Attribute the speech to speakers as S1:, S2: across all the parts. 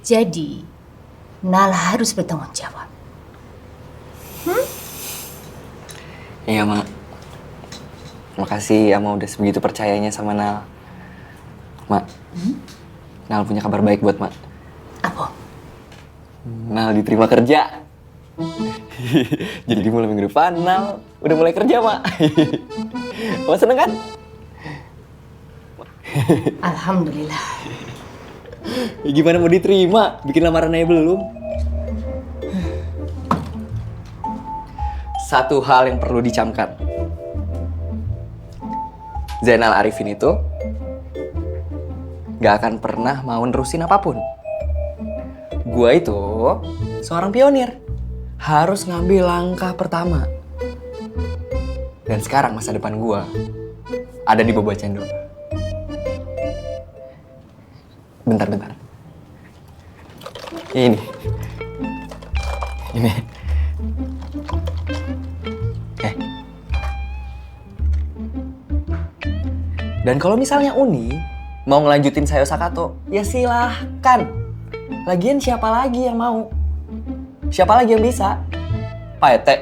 S1: Jadi, Nal harus bertanggung jawab.
S2: Iya, Mak. Makasih Ama udah sebegitu percayanya sama Nal. Mak, Nal punya kabar baik buat Mak.
S1: Apa?
S2: Nal diterima kerja. Jadi mulai minggu depan Nal udah mulai kerja, Mak. Mak seneng kan?
S1: Alhamdulillah.
S2: Ya, gimana mau diterima? Bikin lamaran aja belum? Satu hal yang perlu dicamkan. Zainal Arifin itu gak akan pernah mau nerusin apapun. Gua itu seorang pionir. Harus ngambil langkah pertama. Dan sekarang masa depan gua ada di Boba Cendol. Bentar. Ini. Dan kalau misalnya Uni mau ngelanjutin Sayo Sakato, ya silahkan. Lagian siapa lagi yang mau? Siapa lagi yang bisa? Pak Ete.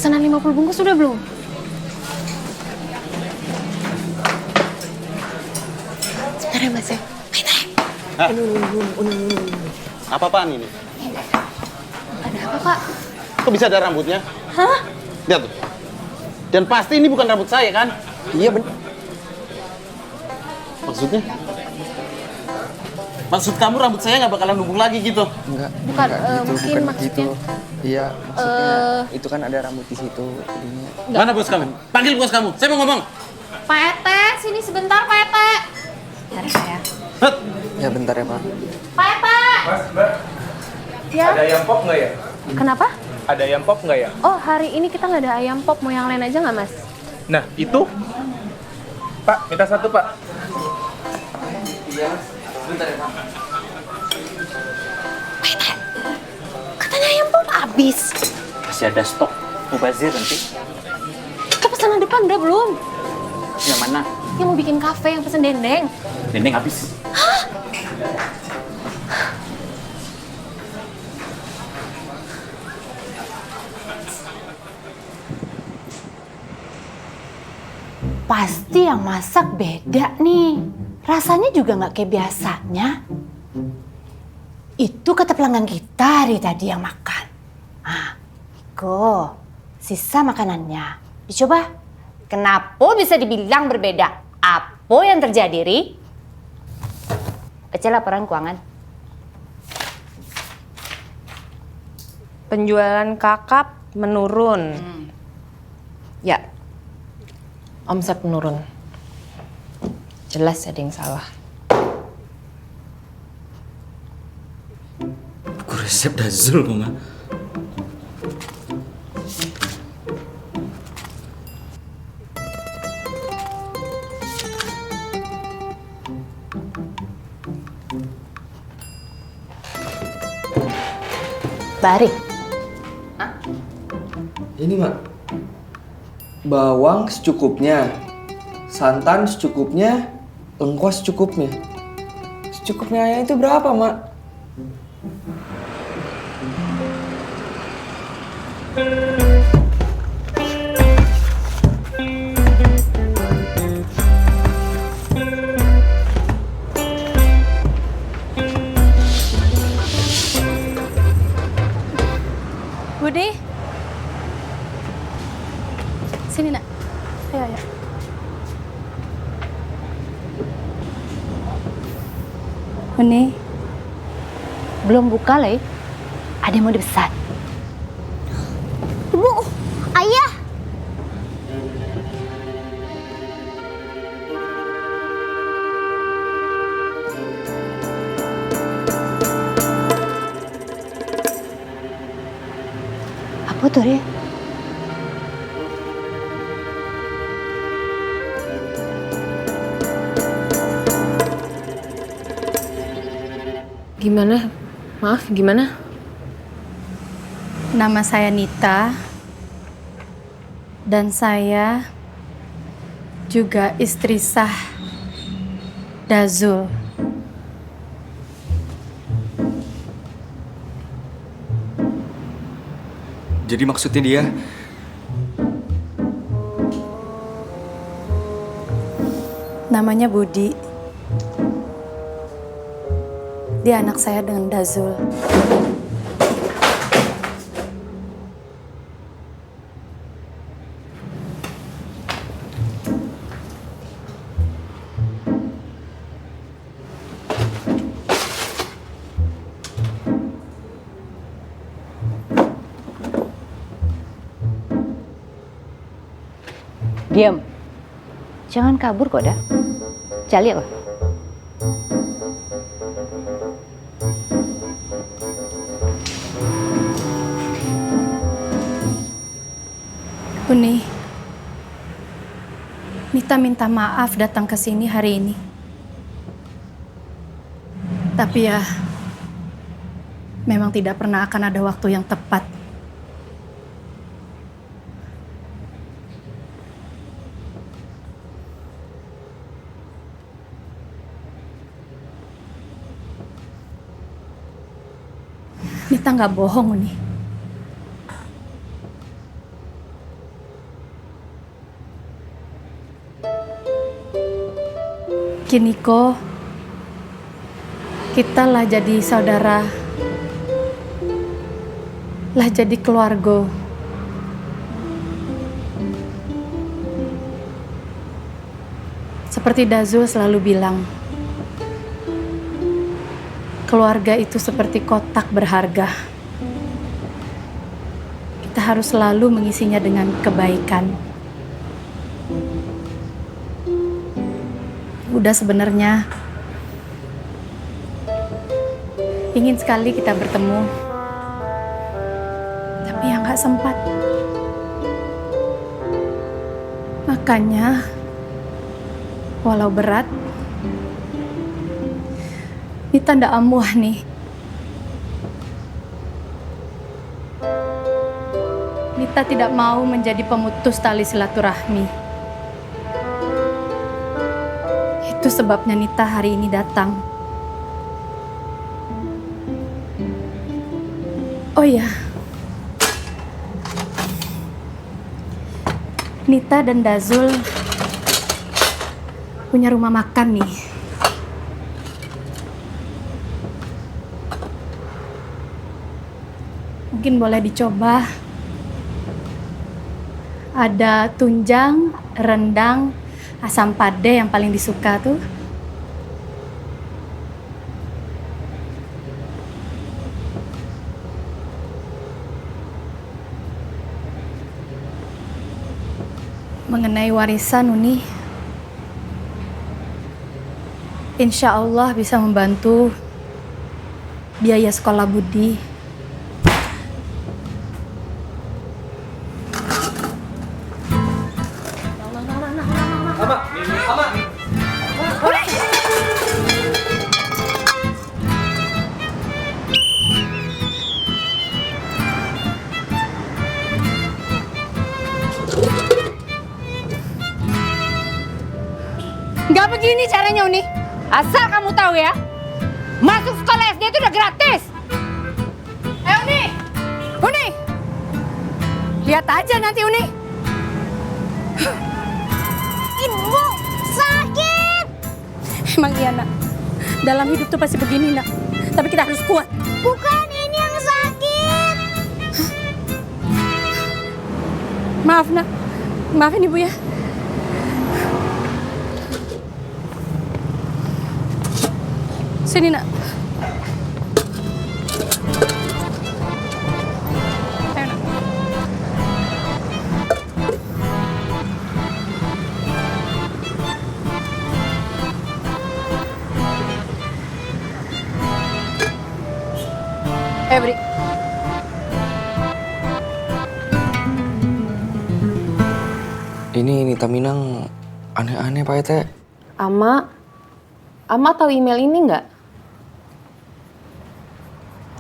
S3: Pesanan 50 bungkus sudah belum? Sebentar ya Mas ya.
S4: Apa-apaan ini?
S3: Ada apa Pak?
S4: Kok bisa ada rambutnya?
S3: Hah?
S4: Lihat tuh. Dan pasti ini bukan rambut saya kan?
S2: Iya bener.
S4: Maksudnya? Maksud kamu rambut saya nggak bakalan nubung lagi gitu?
S2: Enggak.
S3: Bukan,
S2: gitu,
S3: mungkin
S2: bukan
S3: maksudnya.
S2: gitu. Iya, maksudnya itu kan ada rambut di situ. Jadinya.
S4: Mana bos kamu? Panggil bos kamu. Saya mau ngomong.
S3: Pak Ete, sini sebentar Pak Ete. Bentar ya.
S4: Hut.
S2: Ya bentar ya, Pak.
S3: Pak Ete.
S5: Mas, Mbak,
S3: Ya.
S5: ada ayam pop nggak ya?
S3: Kenapa?
S5: Ada ayam pop nggak ya?
S3: Oh, hari ini kita nggak ada ayam pop. Mau yang lain aja nggak Mas?
S5: Nah, itu. Pak, minta satu, Pak.
S2: Iya, bentar ya, Pak.
S3: Pak Ete, katanya ayam pop habis.
S6: Masih ada stok mubazir nanti.
S3: Kita pesanan depan udah belum?
S6: Yang mana?
S3: Yang mau bikin kafe yang pesen dendeng.
S6: Dendeng habis.
S1: Pasti yang masak beda nih. Rasanya juga nggak kayak biasanya. Itu kata pelanggan kita hari tadi yang makan. Ah, Iko, sisa makanannya. Dicoba. Kenapa bisa dibilang berbeda? Apa yang terjadi, Ri? Baca laporan keuangan.
S7: Penjualan kakap menurun. Ya, omset menurun. Jelas ada yang salah.
S6: Buku resep Dazul kok nggak?
S1: Barik.
S2: Ini, Mak. Bawang secukupnya. Santan secukupnya. Lengkuas secukupnya. Secukupnya itu berapa, Mak?
S3: Budi. Sini nak. Ayo.
S1: Ini belum buka, Le. Ada yang mau dipesan.
S3: Ibu, ayah.
S1: Apa tuh, Ri?
S7: Gimana? Maaf, gimana?
S8: Nama saya Nita. Dan saya juga istri sah Dazul.
S2: Jadi maksudnya dia...
S8: Namanya Budi. Dia anak saya dengan Dazul.
S1: Diam. Jangan kabur kok, dah. Jali kok.
S8: Uni, Nita minta maaf datang ke sini hari ini. Tapi ya, memang tidak pernah akan ada waktu yang tepat. Nita nggak bohong, Uni. Kiniko, kita lah jadi saudara, lah jadi keluarga. Seperti Dazul selalu bilang, keluarga itu seperti kotak berharga. Kita harus selalu mengisinya dengan kebaikan. Udah sebenarnya ingin sekali kita bertemu, tapi ya nggak sempat. Makanya, walau berat, Nita ndak amuah nih. Nita tidak mau menjadi pemutus tali silaturahmi. Itu sebabnya Nita hari ini datang. Oh ya, Nita dan Dazul punya rumah makan nih. Mungkin boleh dicoba. Ada tunjang, rendang, asam pade yang paling disuka tuh. Mengenai warisan, Uni, insya Allah bisa membantu biaya sekolah Budi.
S1: Nggak begini caranya, Uni. Asal kamu tahu ya, masuk sekolah SD itu udah gratis. Uni! Uni! Lihat aja nanti, Uni. Ibu, sakit!
S8: Emang iya, Nak. Dalam hidup tuh pasti begini, Nak. Tapi kita harus kuat.
S3: Bukan ini yang sakit.
S8: Maaf, Nak. Maafin Ibu ya. Sini, Nak. Ayo, Nak. Ayo, Bri.
S2: Ini Nita Minang aneh-aneh Pak Ete.
S7: Ama tahu email ini nggak?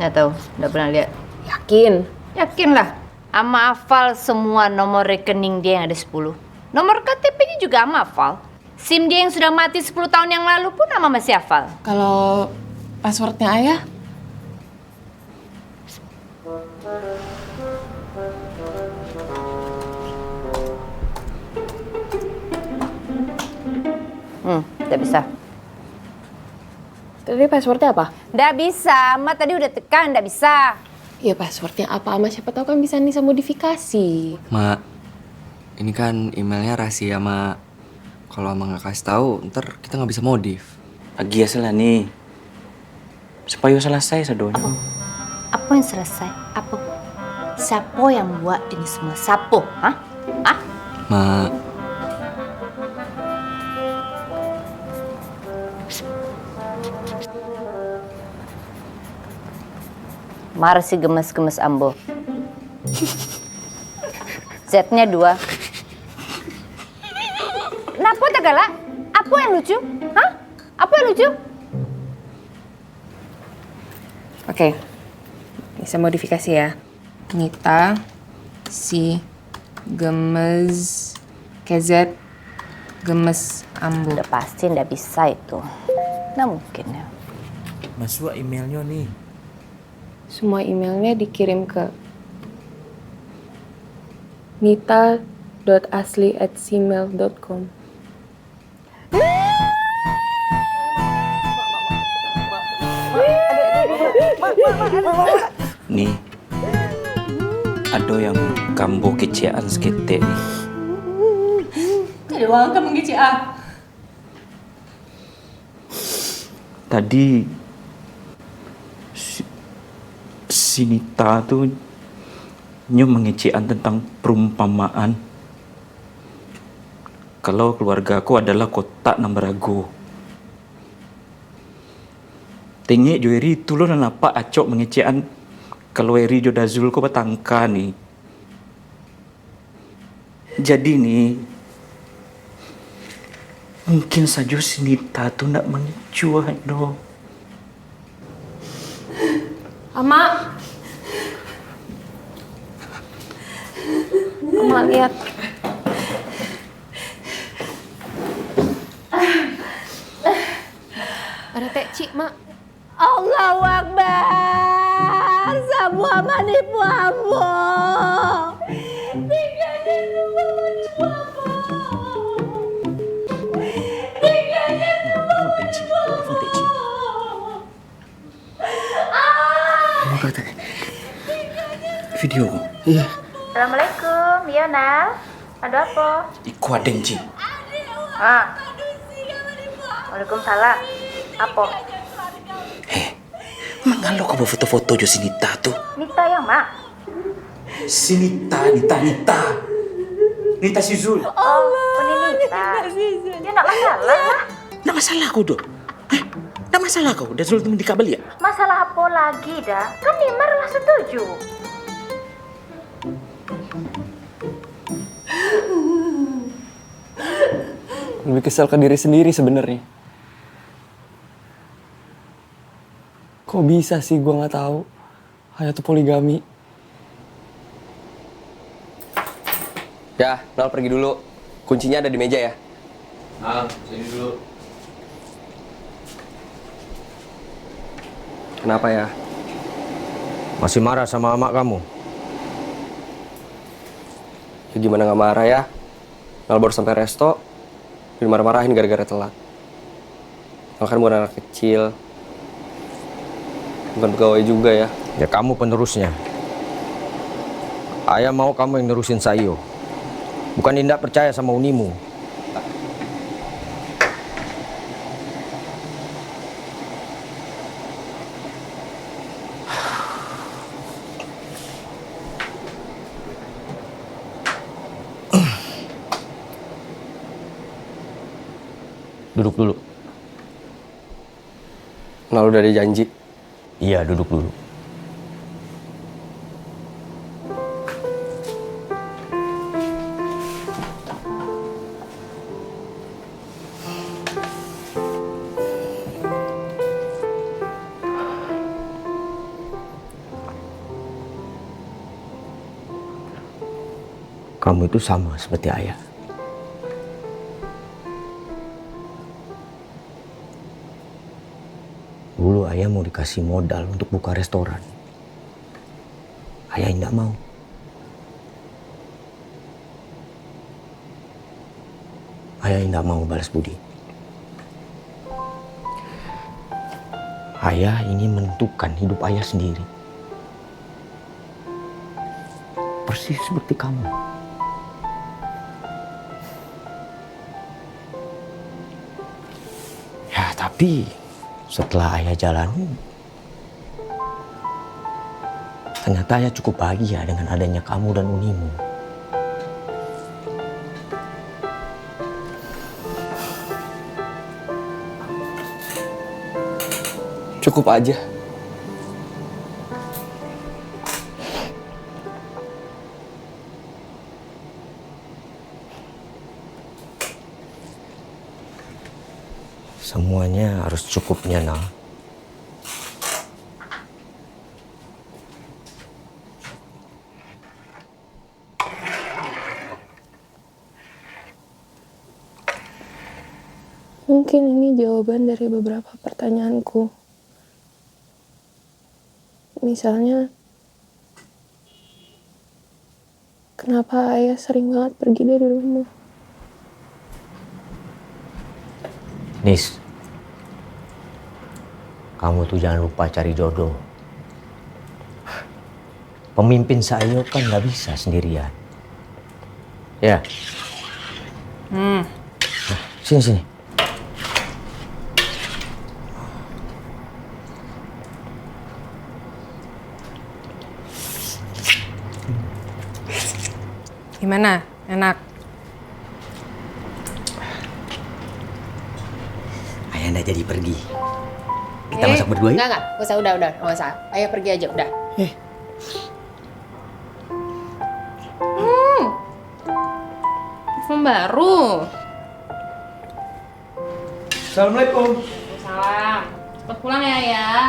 S1: Nggak tahu, nggak pernah lihat.
S7: Yakin?
S1: Yakin lah. Ama hafal semua nomor rekening dia yang ada 10. Nomor KTP-nya juga Ama hafal. SIM dia yang sudah mati 10 tahun yang lalu pun Ama masih hafal.
S7: Kalau passwordnya ayah?
S1: Tidak bisa.
S7: Tadi passwordnya apa?
S1: Tidak bisa, Ama tadi udah tekan, tidak bisa.
S7: Ya passwordnya apa, Ama siapa tahu kan bisa Nisa modifikasi.
S2: Mak, ini kan emailnya rahasia, Mak. Kalau Ama nggak kasih tahu, ntar kita nggak bisa modif.
S6: Lagi ya salah nih. Supaya selesai sadonya.
S1: Apa yang selesai? Apa? Siapa yang buat ini semua? Siapa? Hah? Hah?
S2: Mak,
S1: Mar si gemes-gemes ambo. Z-nya 2. Kenapa tak galak? Apa yang lucu? Hah? Apa yang lucu?
S7: Oke, bisa modifikasi ya. Nita, si gemes, KZ, gemes ambu.
S1: Udah pasti ndak bisa itu. Nggak mungkin ya.
S6: Masuk emailnya nih.
S7: Semua emailnya dikirim ke nita.asli@gmail.com.
S6: Nih. Ada yang kambo kecean sekete nih. Tadi si Nita tuh mengecean tentang perumpamaan. Kalau keluargaku adalah kotak Nambarago. Tengok jo eri itu lo nampak acok mengecean kalau eri jo dazul ko batangka nih. Jadi nih mungkin saja si Nita tuh nak mencuah no.
S7: Ama lihat. Ada teci, Mak.
S1: Allahu Akbar. Semua manipu ambo. Tinggalin rumah manipu ambo. Tinggalin rumah manipu ambo.
S6: Video.
S2: iya.
S3: Assalamualaikum, Yona. Ada apa?
S6: Iku adeng Ci.
S3: Waalaikumsalam. Apa?
S6: Mangalo kau bawa foto-foto jo si Nita tuh.
S3: Nita yang mak?
S6: Si Nita. Nita si Zul.
S3: Oh, ini Nita. Dia nggak masalah.
S6: Nggak masalah kau dong. Nggak masalah kau. Dan Zul temen di kabel ya?
S3: Masalah apa lagi dah? Kan Nimar lah setuju.
S2: Lebih kesal ke diri sendiri sebenarnya. Kok bisa sih gue nggak tahu Haya tuh poligami. Ya, Nol pergi dulu. Kuncinya ada di meja ya.
S5: Sini dulu.
S2: Kenapa ya?
S9: Masih marah sama emak kamu?
S2: Ya gimana nggak marah ya? Nol baru sampai resto, dimarah-marahin gara-gara telat. Nol kan bukan anak kecil. Bukan pegawai juga ya.
S9: Ya kamu penerusnya. Ayah mau kamu yang nerusin Sayo. Bukan tidak percaya sama Unimu. Duduk dulu.
S2: Nol udah ada janji.
S9: Iya, duduk dulu. Kamu itu sama seperti ayah. Dulu ayah mau dikasih modal untuk buka restoran. Ayah tidak mau. Ayah tidak mau balas budi. Ayah ingin menentukan hidup ayah sendiri. Persis seperti kamu. Ya, tapi setelah ayah jalani, ternyata ayah cukup bahagia dengan adanya kamu dan Unimu.
S2: Cukup aja.
S9: Semuanya harus cukupnya, Nah.
S7: Mungkin ini jawaban dari beberapa pertanyaanku. Misalnya, kenapa ayah sering banget pergi dari rumah?
S9: Nis, kamu tuh jangan lupa cari jodoh. Pemimpin Sayo kan nggak bisa sendirian. Ya. Nah, sini.
S3: Gimana? Enak?
S9: Ayah nggak jadi pergi. Kita masak berdua yuk.
S3: Enggak. Gak usah, udah. Gak usah. Ayo pergi aja, udah. Film baru.
S6: Assalamualaikum.
S3: Salam. Cepet pulang ya, Ayah.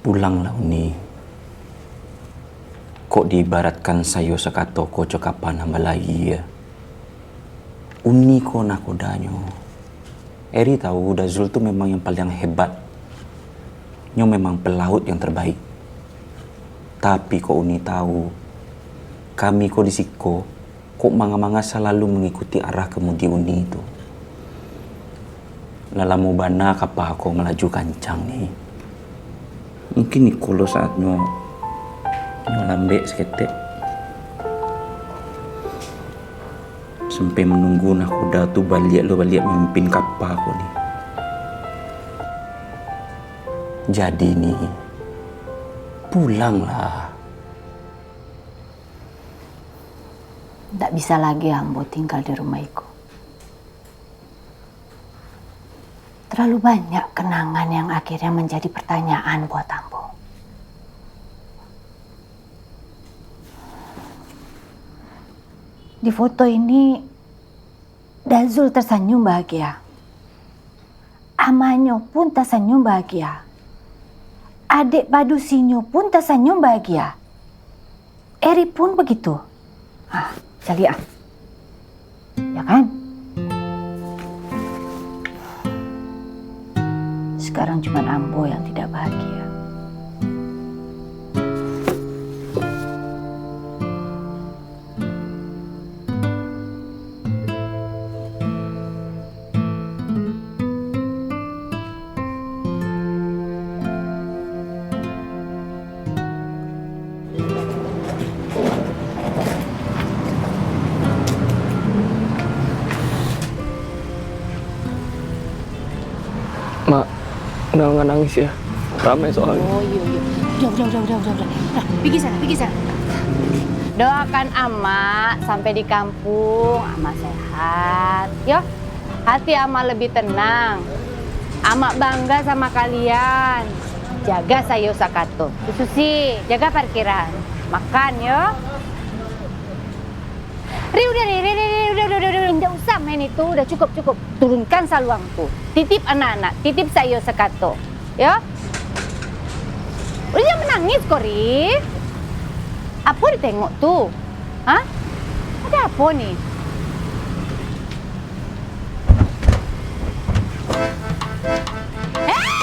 S10: Pulanglah, Uni. Kok diibaratkan sayo sekato koco kapan hamba lagi ya? Uni ko nakodanyo. Eri tahu Dazul tuh memang yang paling hebat. Nyo memang pelaut yang terbaik. Tapi kok Uni tahu, kami kok di Siko, kok manga-manga selalu mengikuti arah kemudi Uni itu. Lalamu bana kapa kok melaju kancang nih.
S6: Mungkin Nikolo saatnya lambe seketek. Sampai menunggu nakoda tuh balik memimpin kapal aku nih.
S10: Jadi nih, pulanglah.
S1: Tidak bisa lagi Ambo tinggal di rumah Iko. Terlalu banyak kenangan yang akhirnya menjadi pertanyaan buat Ambo. Di foto ini, Dazul tersenyum bahagia. Amanyo pun tersenyum bahagia. Adik Padusinyo pun tersenyum bahagia. Eri pun begitu. Celia. Ya kan? Sekarang cuma Ambo yang tidak bahagia.
S2: Mak, nggak nangis ya. Ramai soalnya.
S1: Oh iya. Udah. Pergi sana. Doakan Ama sampai di kampung, Ama sehat. Yo, hati Ama lebih tenang. Ama bangga sama kalian. Jaga sayo sakato. Susi, jaga parkiran. Makan yo. Udah. Nggak usah main itu, udah cukup. Turunkan saluangku. Titip anak-anak, titip sayo sakato. Ya? Udah jangan menangis, Kori. Apa ditengok tuh? Hah? Ada apa nih? Hei!